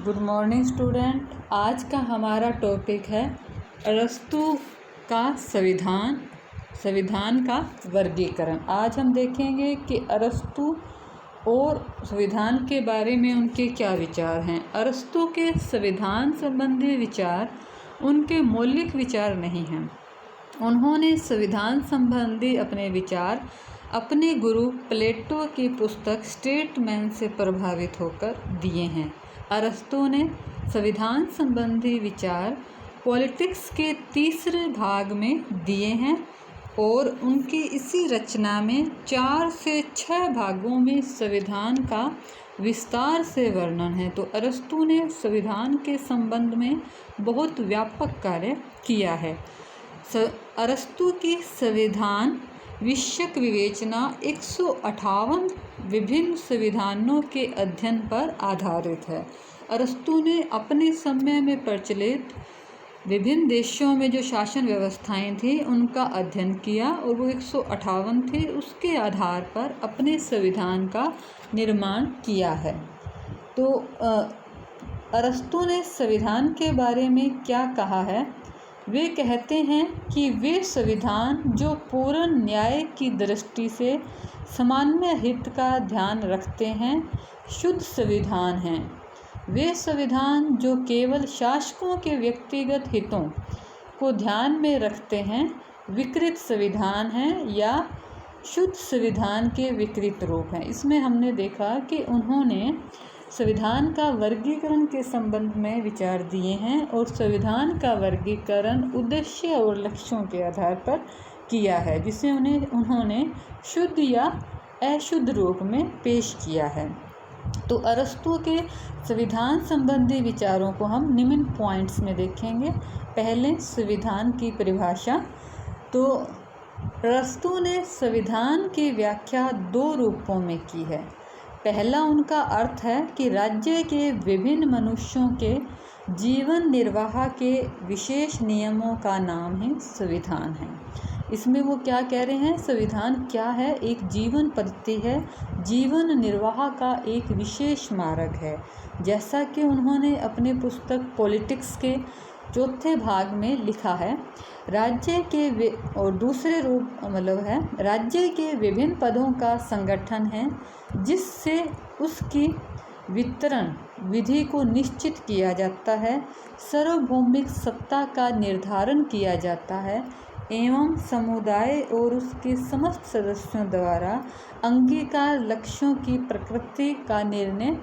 Good morning student. आज का हमारा टॉपिक है अरस्तु का संविधान का वर्गीकरण। आज हम देखेंगे कि अरस्तु और संविधान के बारे में उनके क्या विचार हैं। अरस्तु के संविधान संबंधी विचार उनके मौलिक विचार नहीं हैं। उन्होंने संविधान संबंधी अपने विचार अपने गुरु प्लेटो की पुस्तक स्टेटमेन से प्रभावित होकर दिए हैं। अरस्तु ने संविधान संबंधी विचार पॉलिटिक्स के तीसरे भाग में दिए हैं और उनकी इसी रचना में 4 से 6 भागों में संविधान का विस्तार से वर्णन है। तो अरस्तु ने संविधान के संबंध में बहुत व्यापक कार्य किया है। अरस्तु की संविधान विषयक विवेचना 158 विभिन्न संविधानों के अध्ययन पर आधारित है। अरस्तु ने अपने समय में प्रचलित विभिन्न देशों में जो शासन व्यवस्थाएं थी उनका अध्ययन किया और वो 158 थे। उसके आधार पर अपने संविधान का निर्माण किया है। तो अरस्तु ने संविधान के बारे में क्या कहा है? वे कहते हैं कि वे संविधान जो पूर्ण न्याय की दृष्टि से सामान्य हित का ध्यान रखते हैं शुद्ध संविधान हैं। वे संविधान जो केवल शासकों के व्यक्तिगत हितों को ध्यान में रखते हैं विकृत संविधान हैं या शुद्ध संविधान के विकृत रूप हैं। इसमें हमने देखा कि उन्होंने संविधान का वर्गीकरण के संबंध में विचार दिए हैं और संविधान का वर्गीकरण उद्देश्य और लक्ष्यों के आधार पर किया है, जिसे उन्होंने शुद्ध या अशुद्ध रूप में पेश किया है। तो अरस्तु के संविधान संबंधी विचारों को हम निम्न पॉइंट्स में देखेंगे। पहले संविधान की परिभाषा। तो अरस्तु ने संविधान की व्याख्या 2 रूपों में की है। पहला उनका अर्थ है कि राज्य के विभिन्न मनुष्यों के जीवन निर्वाह के विशेष नियमों का नाम ही संविधान है। इसमें वो क्या कह रहे हैं? संविधान क्या है? एक जीवन पद्धति है, जीवन निर्वाह का एक विशेष मार्ग है। जैसा कि उन्होंने अपने पुस्तक पॉलिटिक्स के 4थे भाग में लिखा है, राज्य के और दूसरे रूप है राज्य के विभिन्न पदों का संगठन है जिससे उसकी वितरण विधि को निश्चित किया जाता है, सार्वभौमिक सत्ता का निर्धारण किया जाता है एवं समुदाय और उसके समस्त सदस्यों द्वारा अंगीकार लक्ष्यों की प्रकृति का निर्णय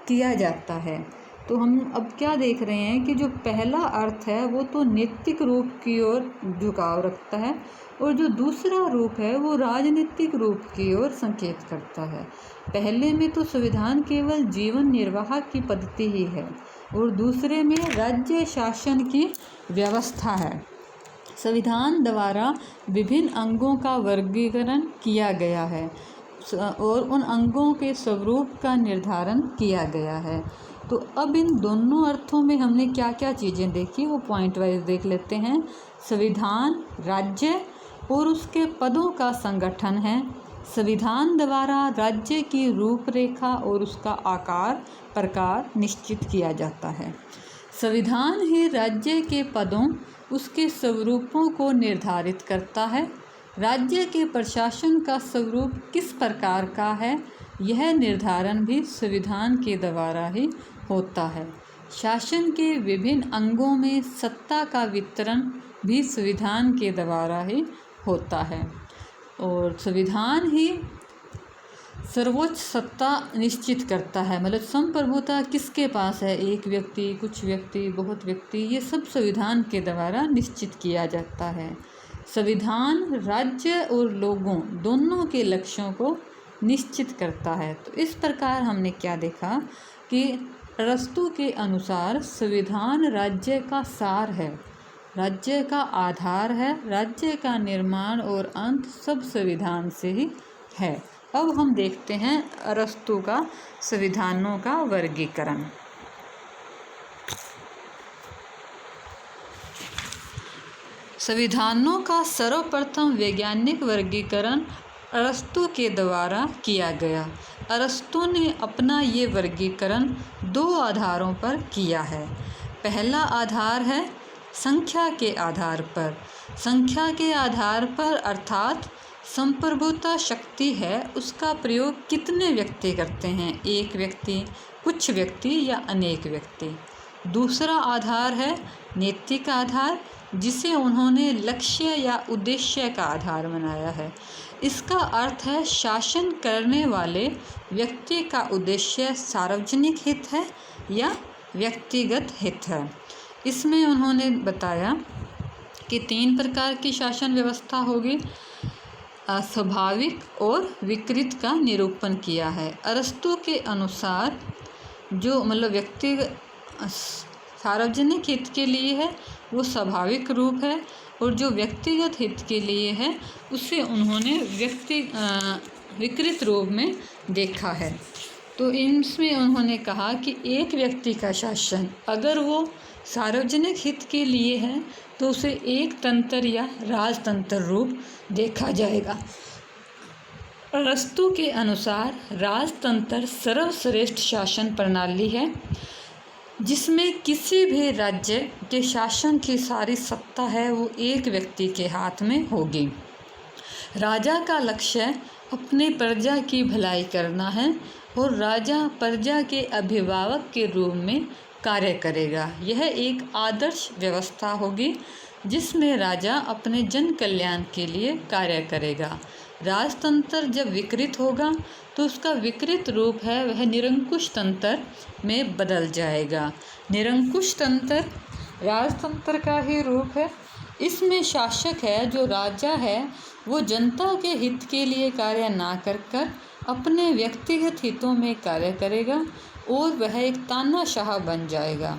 किया जाता है। तो हम अब क्या देख रहे हैं कि जो पहला अर्थ है वो तो नैतिक रूप की ओर झुकाव रखता है और जो दूसरा रूप है वो राजनीतिक रूप की ओर संकेत करता है। पहले में तो संविधान केवल जीवन निर्वाह की पद्धति ही है और दूसरे में राज्य शासन की व्यवस्था है। संविधान द्वारा विभिन्न अंगों का वर्गीकरण किया गया है और उन अंगों के स्वरूप का निर्धारण किया गया है। तो अब इन दोनों अर्थों में हमने क्या क्या चीज़ें देखी वो पॉइंट वाइज देख लेते हैं। संविधान राज्य और उसके पदों का संगठन है। संविधान द्वारा राज्य की रूपरेखा और उसका आकार प्रकार निश्चित किया जाता है। संविधान ही राज्य के पदों उसके स्वरूपों को निर्धारित करता है। राज्य के प्रशासन का स्वरूप किस प्रकार का है यह निर्धारण भी संविधान के द्वारा ही होता है। शासन के विभिन्न अंगों में सत्ता का वितरण भी संविधान के द्वारा ही होता है और संविधान ही सर्वोच्च सत्ता निश्चित करता है। मतलब संप्रभुता किसके पास है? एक व्यक्ति, कुछ व्यक्ति, बहुत व्यक्ति, ये सब संविधान के द्वारा निश्चित किया जाता है। संविधान राज्य और लोगों दोनों के लक्ष्यों को निश्चित करता है। तो इस प्रकार हमने क्या देखा कि अरस्तु के अनुसार संविधान राज्य का सार है, राज्य का आधार है, राज्य का निर्माण और अंत सब संविधान से ही है। अब हम देखते हैं अरस्तु का संविधानों का वर्गीकरण। संविधानों का सर्वप्रथम वैज्ञानिक वर्गीकरण अरस्तु के द्वारा किया गया। अरस्तु ने अपना ये वर्गीकरण 2 आधारों पर किया है। पहला आधार है संख्या के आधार पर। संख्या के आधार पर अर्थात संप्रभुता शक्ति है, उसका प्रयोग कितने व्यक्ति करते हैं, एक व्यक्ति, कुछ व्यक्ति या अनेक व्यक्ति। दूसरा आधार है नैतिक आधार, जिसे उन्होंने लक्ष्य या उद्देश्य का आधार बनाया है। इसका अर्थ है शासन करने वाले व्यक्ति का उद्देश्य सार्वजनिक हित है या व्यक्तिगत हित है। इसमें उन्होंने बताया कि 3 प्रकार की शासन व्यवस्था होगी। स्वाभाविक और विकृत का निरूपण किया है। अरस्तु के अनुसार जो व्यक्तिगत सार्वजनिक हित के लिए है वो स्वाभाविक रूप है, और जो व्यक्तिगत हित के लिए है उसे उन्होंने विकृत रूप में देखा है। तो इनमें उन्होंने कहा कि एक व्यक्ति का शासन अगर वो सार्वजनिक हित के लिए है तो उसे एक तंत्र या राजतंत्र रूप देखा जाएगा। अरस्तु के अनुसार राजतंत्र सर्वश्रेष्ठ शासन प्रणाली है, जिसमें किसी भी राज्य के शासन की सारी सत्ता है वो एक व्यक्ति के हाथ में होगी। राजा का लक्ष्य अपने प्रजा की भलाई करना है और राजा प्रजा के अभिभावक के रूप में कार्य करेगा। यह एक आदर्श व्यवस्था होगी जिसमें राजा अपने जन कल्याण के लिए कार्य करेगा। राजतंत्र जब विकृत होगा तो उसका विकृत रूप है वह निरंकुश तंत्र में बदल जाएगा। निरंकुश तंत्र राजतंत्र का ही रूप है। इसमें शासक है जो राजा है वो जनता के हित के लिए कार्य ना कर अपने व्यक्तिगत हितों में कार्य करेगा और वह एक तानाशाह बन जाएगा।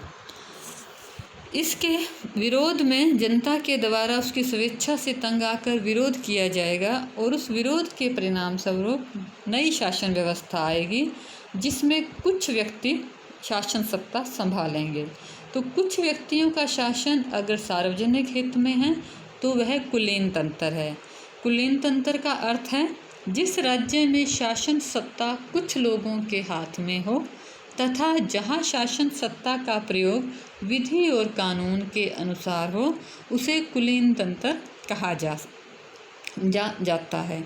इसके विरोध में जनता के द्वारा उसकी स्वेच्छा से तंग आकर विरोध किया जाएगा और उस विरोध के परिणाम स्वरूप नई शासन व्यवस्था आएगी जिसमें कुछ व्यक्ति शासन सत्ता संभालेंगे। तो कुछ व्यक्तियों का शासन अगर सार्वजनिक हित में है तो वह कुलीन तंत्र है। कुलीन तंत्र का अर्थ है जिस राज्य में शासन सत्ता कुछ लोगों के हाथ में हो तथा जहाँ शासन सत्ता का प्रयोग विधि और कानून के अनुसार हो उसे कुलीन तंत्र कहा जाता है।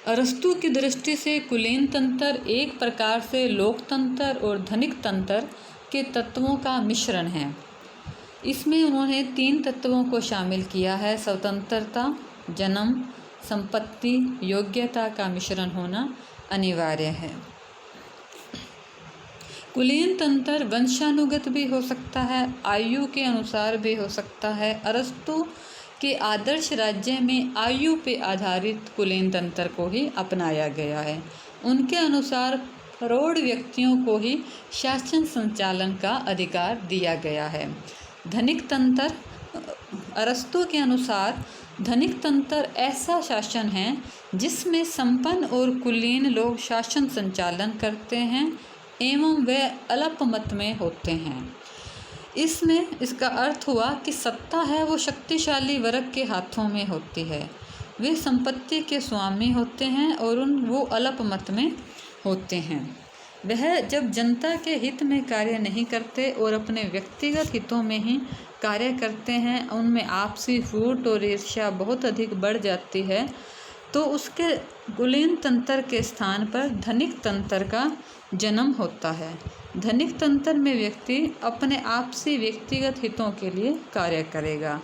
अरस्तु की दृष्टि से कुलीन तंत्र एक प्रकार से लोकतंत्र और धनिक तंत्र के तत्वों का मिश्रण है। इसमें उन्होंने 3 तत्वों को शामिल किया है। स्वतंत्रता, जन्म, संपत्ति, योग्यता का मिश्रण होना अनिवार्य है। कुलीन तंत्र वंशानुगत भी हो सकता है, आयु के अनुसार भी हो सकता है। अरस्तु के आदर्श राज्य में आयु पे आधारित कुलीन तंत्र को ही अपनाया गया है। उनके अनुसार करोड़ व्यक्तियों को ही शासन संचालन का अधिकार दिया गया है। धनिक तंत्र अरस्तु के अनुसार धनिक तंत्र ऐसा शासन है जिसमें संपन्न और कुलीन लोग शासन संचालन करते हैं एवं वे अल्पमत में होते हैं। इसमें इसका अर्थ हुआ कि सत्ता है वो शक्तिशाली वर्ग के हाथों में होती है। वे संपत्ति के स्वामी होते हैं और वो अल्पमत में होते हैं। वह जब जनता के हित में कार्य नहीं करते और अपने व्यक्तिगत हितों में ही कार्य करते हैं, उनमें आपसी फूट और ईर्ष्या बहुत अधिक बढ़ जाती है, तो उसके कुलीन तंत्र के स्थान पर धनिक तंत्र का जन्म होता है। धनिक तंत्र में व्यक्ति अपने आपसी व्यक्तिगत हितों के लिए कार्य करेगा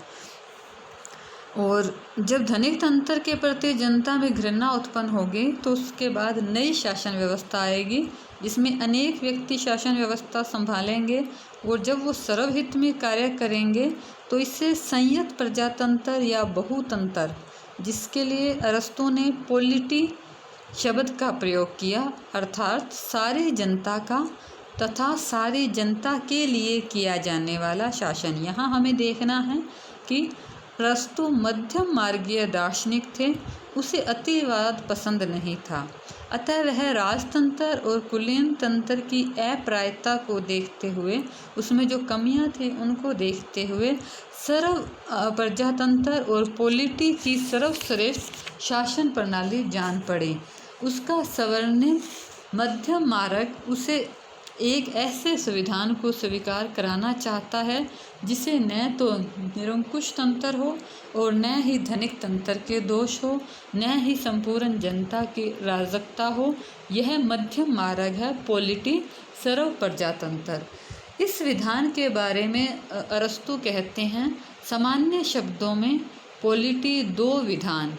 और जब धनिक तंत्र के प्रति जनता में घृणा उत्पन्न होगी तो उसके बाद नई शासन व्यवस्था आएगी जिसमें अनेक व्यक्ति शासन व्यवस्था संभालेंगे और जब वो सर्वहित में कार्य करेंगे तो इससे संयत प्रजातंत्र या बहुतंत्र, जिसके लिए अरस्तु ने पॉलिटी शब्द का प्रयोग किया, अर्थात सारी जनता का तथा सारी जनता के लिए किया जाने वाला शासन। यहाँ हमें देखना है कि अरस्तु मध्यम मार्गीय दार्शनिक थे, उसे अतिवाद पसंद नहीं था, अतः वह राजतंत्र और कुलीन तंत्र की अप्रायता को देखते हुए, उसमें जो कमियां थी उनको देखते हुए सर्व प्रजातंत्र और पॉलिटी की सर्वश्रेष्ठ शासन प्रणाली जान पड़े। उसका सवर्णिम मध्यम मार्ग उसे एक ऐसे संविधान को स्वीकार कराना चाहता है जिसे न तो निरंकुश तंत्र हो और न ही धनिक तंत्र के दोष हो, न ही संपूर्ण जनता की राजकता हो। यह मध्यम मार्ग है पॉलिटी सर्व प्रजातंत्र। इस विधान के बारे में अरस्तु कहते हैं, सामान्य शब्दों में पॉलिटी दो विधान,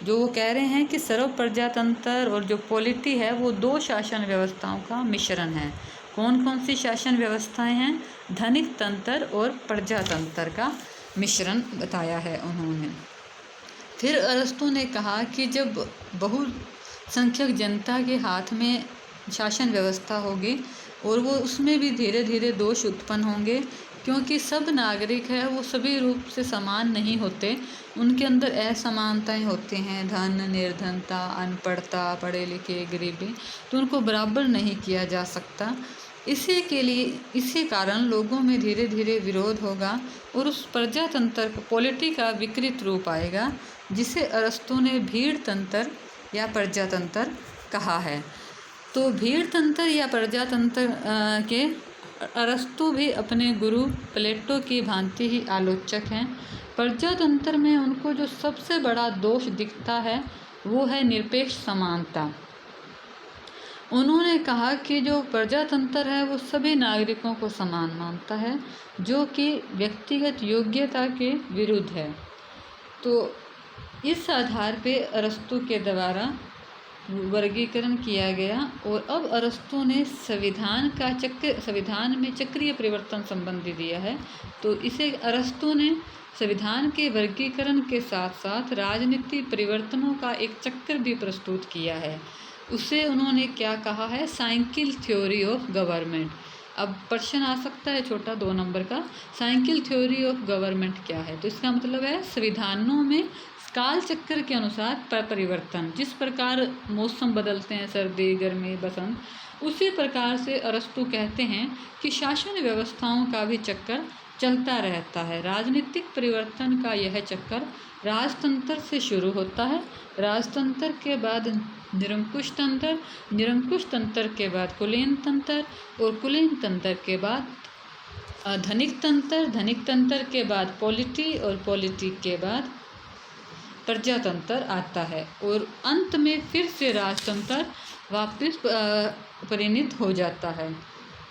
जो वो कह रहे हैं कि सर्व प्रजातंत्र और जो पॉलिटी है वो दो शासन व्यवस्थाओं का मिश्रण है। कौन कौन सी शासन व्यवस्थाएं हैं? धनिक तंत्र और प्रजातंत्र का मिश्रण बताया है उन्होंने। फिर अरस्तु ने कहा कि जब बहुसंख्यक जनता के हाथ में शासन व्यवस्था होगी और वो उसमें भी धीरे धीरे दोष उत्पन्न होंगे, क्योंकि सब नागरिक है वो सभी रूप से समान नहीं होते, उनके अंदर असमानताएं होती हैं, धन निर्धनता, अनपढ़ता, पढ़े लिखे, गरीबी, तो उनको बराबर नहीं किया जा सकता। इसी कारण लोगों में धीरे धीरे विरोध होगा और उस प्रजातंत्र पॉलिटी का विकृत रूप आएगा, जिसे अरस्तु ने भीड़ तंत्र या प्रजातंत्र कहा है। तो भीड़ तंत्र या प्रजातंत्र के अरस्तु भी अपने गुरु प्लेटो की भांति ही आलोचक हैं। प्रजातंत्र में उनको जो सबसे बड़ा दोष दिखता है वो है निरपेक्ष समानता। उन्होंने कहा कि जो प्रजातंत्र है वो सभी नागरिकों को समान मानता है, जो कि व्यक्तिगत योग्यता के विरुद्ध है। तो इस आधार पे अरस्तु के द्वारा वर्गीकरण किया गया और अब अरस्तु ने संविधान में चक्रीय परिवर्तन संबंधी दिया है। तो इसे अरस्तु ने संविधान के वर्गीकरण के साथ साथ राजनीतिक परिवर्तनों का एक चक्र भी प्रस्तुत किया है। उसे उन्होंने क्या कहा है? Cycle theory of government. अब प्रश्न आ सकता है छोटा 2 नंबर का, साइकिल थ्योरी ऑफ गवर्नमेंट क्या है? तो इसका मतलब है संविधानों में काल चक्र के अनुसार परिवर्तन। जिस प्रकार मौसम बदलते हैं, सर्दी, गर्मी, बसंत, उसी प्रकार से अरस्तु कहते हैं कि शासन व्यवस्थाओं का भी चक्कर चलता रहता है। राजनीतिक परिवर्तन का यह चक्कर राजतंत्र से शुरू होता है, राजतंत्र के बाद निरंकुश तंत्र, निरंकुश तंत्र के बाद कुलीन तंत्र और कुलीन तंत्र के बाद धनिक तंत्र, धनिक तंत्र के बाद पॉलिटी और पॉलिटी के बाद प्रजातंत्र आता है और अंत में फिर से राजतंत्र वापस परिणत हो जाता है।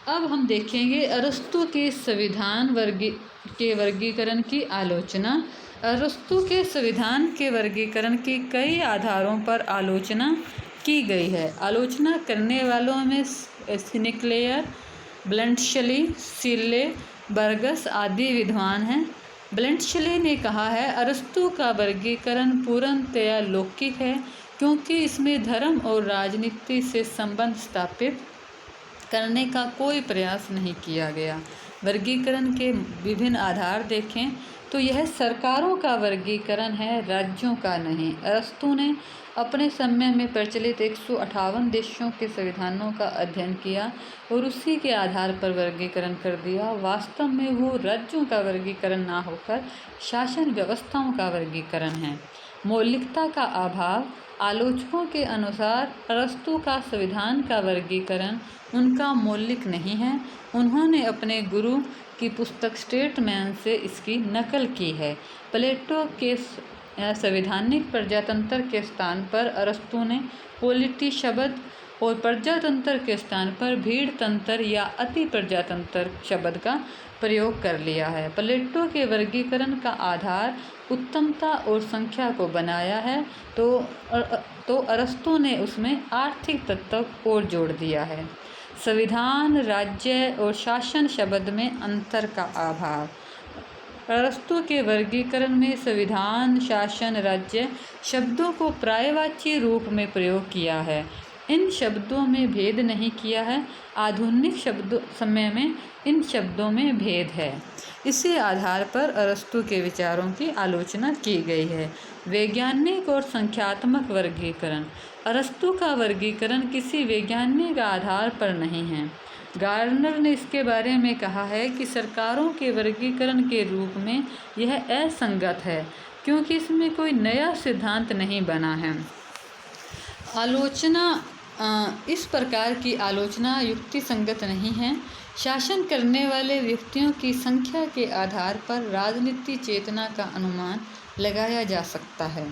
अब हम देखेंगे अरस्तु के संविधान के वर्गीकरण की आलोचना। अरस्तु के संविधान के वर्गीकरण की कई आधारों पर आलोचना की गई है। आलोचना करने वालों में सिनेक्लेयर, ब्लंटशली, सिल्ले, बर्गस आदि विद्वान हैं। ब्लंटशली ने कहा है, अरस्तु का वर्गीकरण पूर्णतया लौकिक है, क्योंकि इसमें धर्म और राजनीति से संबंध स्थापित करने का कोई प्रयास नहीं किया गया। वर्गीकरण के विभिन्न आधार देखें तो यह सरकारों का वर्गीकरण है, राज्यों का नहीं। अरस्तु ने अपने समय में प्रचलित 158 देशों के संविधानों का अध्ययन किया और उसी के आधार पर वर्गीकरण कर दिया। वास्तव में वो राज्यों का वर्गीकरण ना होकर शासन व्यवस्थाओं का वर्गीकरण है। मौलिकता का अभाव। आलोचकों के अनुसार अरस्तु का संविधान का वर्गीकरण उनका मौलिक नहीं है। उन्होंने अपने गुरु की पुस्तक स्टेटमैन से इसकी नकल की है। प्लेटो के संवैधानिक प्रजातंत्र के स्थान पर अरस्तु ने पॉलिटी शब्द और प्रजातंत्र के स्थान पर भीड़ तंत्र या अति प्रजातंत्र शब्द का प्रयोग कर लिया है। प्लेटो के वर्गीकरण का आधार उत्तमता और संख्या को बनाया है, तो अरस्तु ने उसमें आर्थिक तत्व और जोड़ दिया है। संविधान, राज्य और शासन शब्द में अंतर का अभाव। अरस्तु के वर्गीकरण में संविधान, शासन, राज्य शब्दों को पर्यायवाची रूप में प्रयोग किया है। इन शब्दों में भेद नहीं किया है। आधुनिक समय में इन शब्दों में भेद है। इसी आधार पर अरस्तु के विचारों की आलोचना की गई है। वैज्ञानिक और संख्यात्मक वर्गीकरण। अरस्तु का वर्गीकरण किसी वैज्ञानिक आधार पर नहीं है। गार्डनर ने इसके बारे में कहा है कि सरकारों के वर्गीकरण के रूप में यह असंगत है, क्योंकि इसमें कोई नया सिद्धांत नहीं बना है। आलोचना इस प्रकार की आलोचना युक्ति संगत नहीं है। शासन करने वाले व्यक्तियों की संख्या के आधार पर राजनीति चेतना का अनुमान लगाया जा सकता है।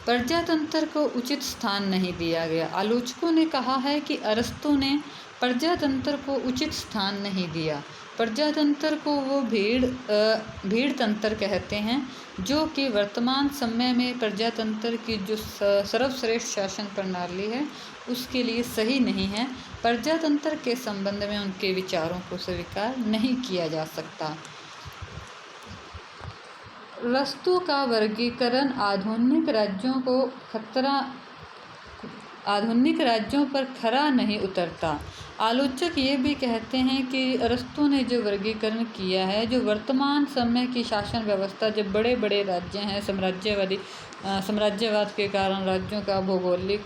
प्रजातंत्र को उचित स्थान नहीं दिया गया। आलोचकों ने कहा है कि अरस्तु ने प्रजातंत्र को उचित स्थान नहीं दिया। प्रजातंत्र को वो भीड़ तंत्र कहते हैं, जो कि वर्तमान समय में प्रजातंत्र की जो सर्वश्रेष्ठ शासन प्रणाली है उसके लिए सही नहीं है। प्रजातंत्र के संबंध में उनके विचारों को स्वीकार नहीं किया जा सकता। अरस्तु का वर्गीकरण आधुनिक राज्यों पर खरा नहीं उतरता। आलोचक ये भी कहते हैं कि अरस्तु ने जो वर्गीकरण किया है, जो वर्तमान समय की शासन व्यवस्था, जब बड़े बड़े राज्य हैं, साम्राज्यवाद के कारण राज्यों का भौगोलिक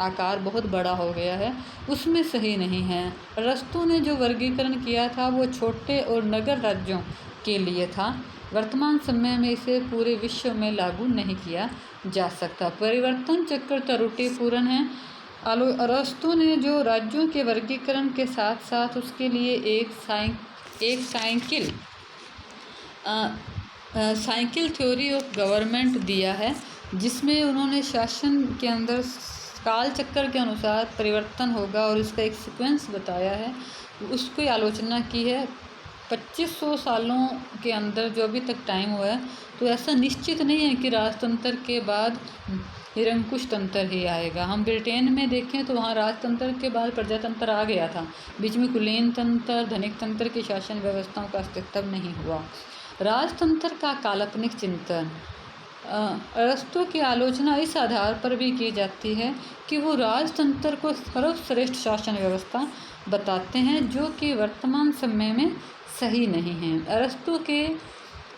आकार बहुत बड़ा हो गया है, उसमें सही नहीं है। अरस्तु ने जो वर्गीकरण किया था वो छोटे और नगर राज्यों के लिए था। वर्तमान समय में इसे पूरे विश्व में लागू नहीं किया जा सकता। परिवर्तन चक्र त्रुटिपूर्ण है। अरस्तु ने जो राज्यों के वर्गीकरण के साथ साथ उसके लिए एक साइकिल थ्योरी ऑफ गवर्नमेंट दिया है, जिसमें उन्होंने शासन के अंदर काल चक्र के अनुसार परिवर्तन होगा और इसका एक सीक्वेंस बताया है, उसकी आलोचना की है। 2500 सालों के अंदर जो अभी तक टाइम हुआ है, तो ऐसा निश्चित नहीं है कि राजतंत्र के बाद निरंकुश तंत्र ही आएगा। हम ब्रिटेन में देखें तो वहाँ राजतंत्र के बाद प्रजातंत्र आ गया था। बीच में कुलीन तंत्र, धनिक तंत्र की शासन व्यवस्थाओं का अस्तित्व नहीं हुआ। राजतंत्र का काल्पनिक चिंतन। अरस्तु की आलोचना इस आधार पर भी की जाती है कि वो राजतंत्र को सर्वश्रेष्ठ शासन व्यवस्था बताते हैं, जो कि वर्तमान समय में सही नहीं है। अरस्तु के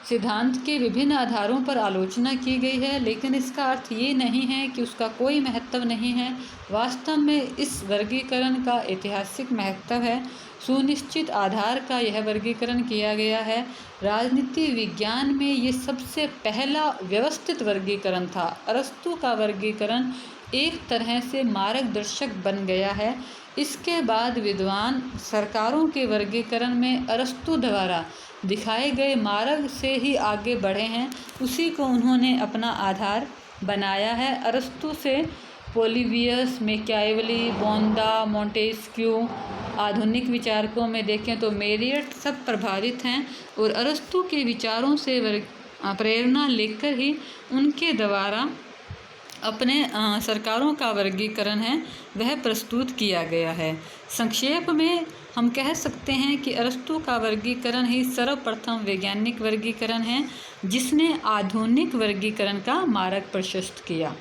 सिद्धांत के विभिन्न आधारों पर आलोचना की गई है, लेकिन इसका अर्थ ये नहीं है कि उसका कोई महत्व नहीं है। वास्तव में इस वर्गीकरण का ऐतिहासिक महत्व है। सुनिश्चित आधार का यह वर्गीकरण किया गया है। राजनीति विज्ञान में ये सबसे पहला व्यवस्थित वर्गीकरण था। अरस्तु का वर्गीकरण एक तरह से मार्गदर्शक बन गया है। इसके बाद विद्वान सरकारों के वर्गीकरण में अरस्तु द्वारा दिखाए गए मार्ग से ही आगे बढ़े हैं, उसी को उन्होंने अपना आधार बनाया है। अरस्तु से पोलिबियस, मैकियावेली, बोंदा, मोंटेस्क्यू, आधुनिक विचारकों में देखें तो मेरियट सब प्रभावित हैं और अरस्तु के विचारों से प्रेरणा लेकर ही उनके द्वारा अपने सरकारों का वर्गीकरण है वह प्रस्तुत किया गया है। संक्षेप में हम कह सकते हैं कि अरस्तु का वर्गीकरण ही सर्वप्रथम वैज्ञानिक वर्गीकरण है, जिसने आधुनिक वर्गीकरण का मार्ग प्रशस्त किया।